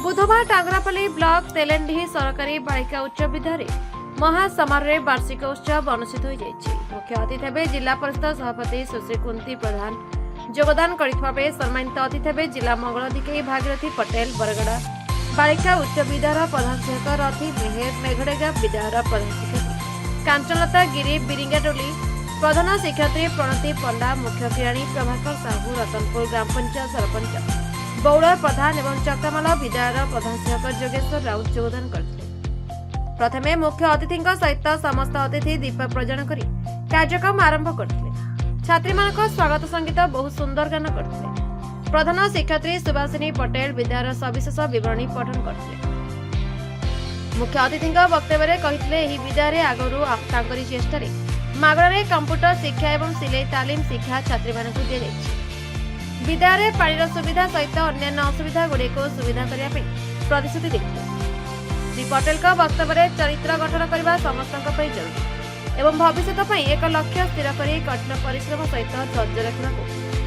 बुधवार टांगरापल्ली ब्लॉक तेलेंडीही सरकारी बालिका उच्च विद्यालय महासमारोह वार्षिक उत्सव अनुष्ठित हो जाइछि। मुख्य अतिथि हेबे जिला परिषद सभापति सुश्री कुंती प्रधान। योगदान करिଥିବା बेले सम्मानित अतिथि हेबे जिला मंगल अधिकारी भागीरथी पटेल बरगड़ा बालिका उच्च विद्यालय प्रधान शिक्षक रथी मेहेर मेघडेगा विद्यालय प्रधान शिक्षक कांचनलता गिरी बिरिंगाडोली प्रधान शिक्षयित्री प्रणति पंडा मुख्य किराणी प्रभाकर साहू रतनपुर ग्राम पंचायत सरपंच बौड़ प्रधान एवं चक्रामाला विद्यालय प्रधान शिक्षक जोगेश्वर राउत योगदान करथिले। प्रथमे मुख्य अतिथि सहित समस्त अतिथि दीप प्रज्वलन कर कार्यक्रम आरंभ करथिले। छात्री मानक स्वागत संगीत बहुत सुंदर गान करथिले। प्रधान शिक्षयित्री सुभाषिनी पटेल विद्यालय सविशेष विवरणी पठन करथिले। मुख्य अतिथि वक्तव्य कहिथिले एही विद्यालय आगरू तांकरी चेष्टारे मागणारे कंप्यूटर शिक्षा एवं सिलाई तालीम शिक्षा छात्री मानक दिया जायछि। विद्यालय पानीर सुविधा सहित अन्य असुविधा गुड़ी को सुविधा करने प्रतिश्रुति देखिए। श्री पटेल वक्तव्य चरित्र गठन करने समस्त जरूरी एवं भविष्य एक लक्ष्य स्थिर कर कठिन परिश्रम सहित धैर्य रखा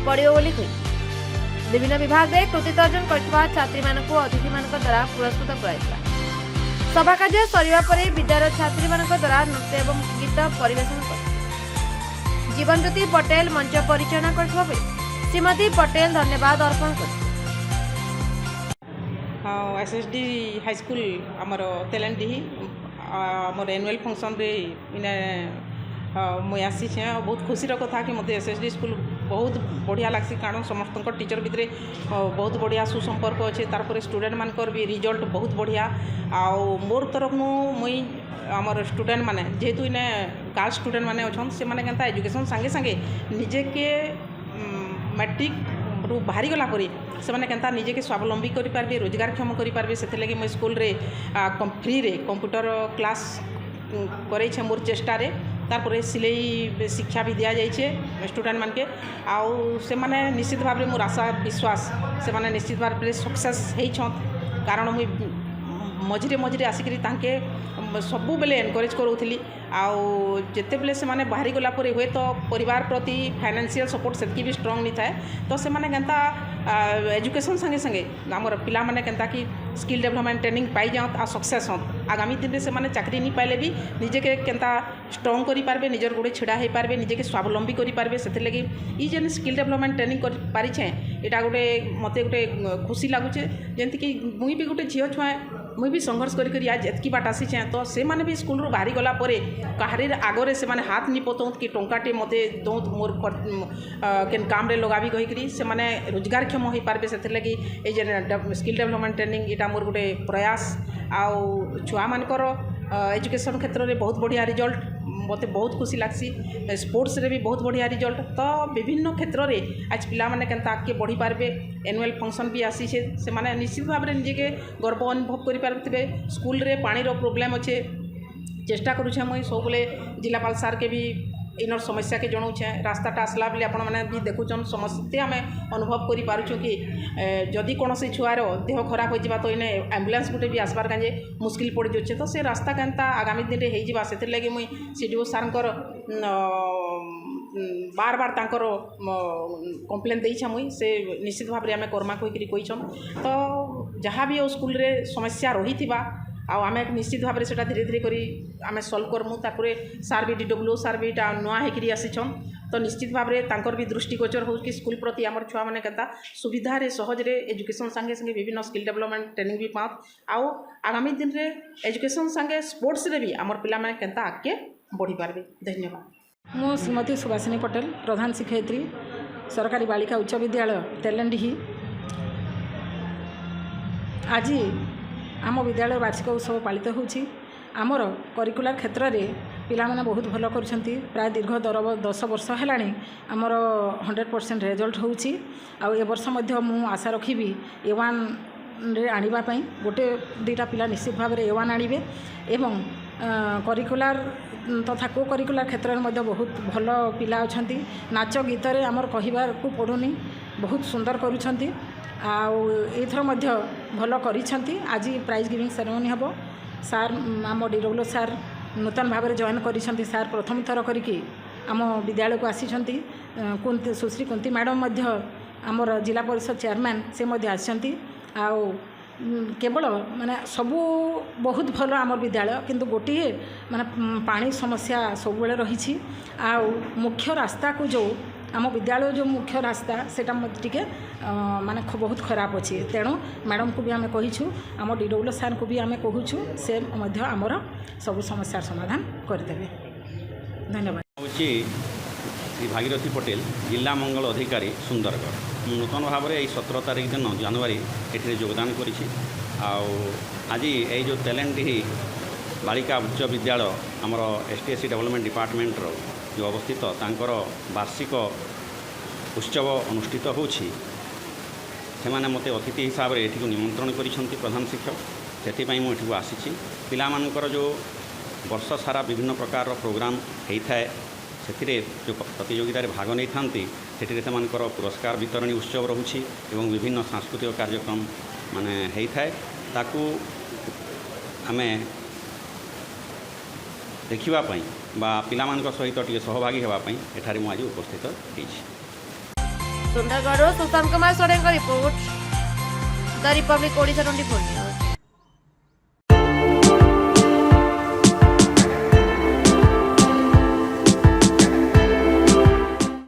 पड़ो बोली कही। विभिन्न विभाग में कृतित्व अर्जन कर छात्री मानक अतिथि मान द्वारा पुरस्कृत कर सभा कार्य सरिया पर विद्यालय छात्री मान द्वारा नृत्य एवं गीत परिवेशन कर जीवन ज्योति पटेल मंच परिचालना कर श्रीमती पटेल धन्यवाद अर्पण कर एसएसडी हाईस्कूल आमर तेलेंडी आमर एनुअल फंक्शन रे इने मुई आसी बहुत खुशीर कथा कि मत एसएसडी स्कूल बहुत बढ़िया लगसी कारण समस्त टीचर भितर बहुत बढ़िया सुसंपर्क अच्छे तार स्टूडेंट मानकर भी रिजल्ट बहुत बढ़िया आउ मोर तरफ मुई आमर स्टूडेंट माने जेहेतु इने गर्ल्स स्टूडेंट माने अच्छन से माने केनता एजुकेशन संगे संगे निजे के मैट्रिक रु बाहरी गला परी से माने केनता निजे के स्वावलंबी करि पारबे रोजगारक्षम करि पारबे सेते लागि मैं स्कूल रे फ्री रे कंप्यूटर क्लास करे छे मोर चेष्टा रे तारपरे सिलाई शिक्षा भी दिया जाइए स्टूडेंट मान के आउ से माने निश्चित भाव मोर आशा विश्वास से माने निश्चित भाव सक्सेस होइछन कारण मुई मझिरे मझिरे आसिक सबू बेले एनकरेज करूली आउ जिते बेले से माने बाहरी गला पर हुए तो परिवार प्रति फाइनेंशियल सपोर्ट सेतकी भी स्ट्रांग नहीं थाए तो से माने केनता एजुकेशन संगे संगे आमर पिला माने केनता कि स्किल डेवलपमेंट ट्रेनिंग पाई जात आ सक्सेस होत आगामी दिन में से माने चाकरी नहीं पाइले भी निजे के केनता स्ट्रांग करि पारबे निजर गोड़े छिड़ा हो पारबे निजे के स्वावलंबी करि पारबे सेते लगी ई जेन स्किल डेवलपमेंट ट्रेनिंग कर पारि छे एटा गोटे मते गोटे खुशी लागुचे जेंति कि मुई भी गोटे झियो छुआ मुई भी संघर्ष करी आज एतकी बाट आसी तो से माने भी स्कूल रू बाहरी गला परे कहारी आगरे से माने हाथ नि पतौत कि टंकाटे मते दौत मोर केन काम रे लगाबी कहिकरी से माने रोजगार क्षम हो पारबे सेते लगी ए जे स्किल डेवलपमेंट ट्रेनिंग एटा मोर गोटे प्रयास आउ छुआ मानकर एजुकेशन क्षेत्र में बहुत बढ़िया रिजल्ट मते बहुत खुशी लागसी स्पोर्ट्स रे भी बहुत बढ़िया रिजल्ट तो विभिन्न क्षेत्र में आज पिला माने केनता आगे बढ़ी पारबे एनुअल फंक्शन भी आसी से माने निश्चित भाव में निजे के गर्व अनुभव करि पारथिबे स्कूल रे पानी रो प्रॉब्लम अच्छे चेष्टा करूछे मुई सबले जिलापाल सार के भी इनर समस्या के जनाऊे रास्ताटा आसला बेले आपण मैंने भी देखुन समस्ते आम अनुभव कर पार्छू कि जदि कौन छुआर देह खराब हो तो इने एम्बुलेंस गुटे भी आसबार काजे मुस्किल पड़ जाऊे तो से रास्ता केनता आगामी दिन में होगा से लगे मुई सीडीओ सारंकर बार बार तांकर कंप्लेन देइछा मुई से निश्चित भाव में आम कर्मा कहीकन तो जहाँ भी स्कूल रे समस्या रही थिबा आम निश्चित भाव में से धीरे धीरे करी आम सल्व करमु तारपरे सार भी डब्ल्यू सार भी नुआ होकर आसीछन तो निश्चित भाव में तांकर भी दृष्टिगोचर हो कि स्कूल प्रति आमर छुआ मैंने केनता सुविधा रे सहज रे एजुकेशन संगे संगे विभिन्न स्किल डेवलपमेंट ट्रेनिंग भी पात आउ आगामी दिन रे एजुकेशन संगे स्पोर्ट्स रे भी आमर पिला माने केनता आगे बढ़ी पारबे। धन्यवाद। मो श्रीमती सुभाषिनी पटेल प्रधान शिक्षयित्री सरकारी बालिका उच्च विद्यालय तेलेंडी आज आम विद्यालय वार्षिक उत्सव पालित होछि। आमर करिकुलर क्षेत्र में पिला माने बहुत भल करुछंती प्राय दीर्घ 10 वर्ष हेलाणी आमर 100% रिजल्ट होछि आ ए वर्ष मध्य मु आशा रखिबी A1 रे आनिबा पई गोटे दुईटा पिला निश्चित भाव में A1 आनिबे एवं करिकुलर तथा को करिकुलर क्षेत्र में मध्य बहुत भल पिला अछंती नाच गीत रे आमर कहिबार को पडुनी बहुत सुंदर करुछंती आथर मध्य भल करिछंती। आज प्राइज गिविंग सेरेमनी हम सार आम डब्ल्यू सार नूतन भाव में जॉइन करिछंती सार प्रथम थर करिकी आम विद्यालय को आसीछंती कुंती सुश्री कुंती मैडम मध्य आमर जिला परिषद चेयरमैन से मध्य आसिछंती केवल माने सबू बहुत भल आम विद्यालय किंतु गोटे माने पानी समस्या सब बेले रही आ मुख्य रास्ता को जो आम विद्यालय जो मुख्य रास्ता सेटा टिके माने बहुत खराब अच्छे तेणु मैडम को भी आम कहीछु आम डीडब्ल्यू सार को भी आम कहूँ से मध्य आमर सब समस्या समाधान करदेवे। धन्यवाद। श्री भागीरथी पटेल जिला मंगल अधिकारी सुंदरगढ़ नूतन भाव में 17 तारीख दिन जनवरी ये योगदान करी आज ये जो तेलेंडीही बालिका उच्च विद्यालय आमर STSC डेवलपमेंट डिपार्टमेंट जो अवस्थित तांकर वार्षिक उत्सव अनुष्ठित होछि सेमाने मते अतिथि हिसाब से ये निमंत्रण करिसेंति प्रधान शिक्षक से मुझे आसी पिलामानकर जो वर्ष सारा विभिन्न प्रकार प्रोग्राम होता है से जो प्रतियोगितार भाग नहीं था से पुरस्कार वितरणी उत्सव रोचे और विभिन्न सांस्कृतिक कार्यक्रम माने होता है ताकू आमे देखापी बा पिलामान सहित टे सहभागी होगापी एठारे मुझे उपस्थित होती। Sundargarh Sushant Kumar Soren report the Republic Odisha 24।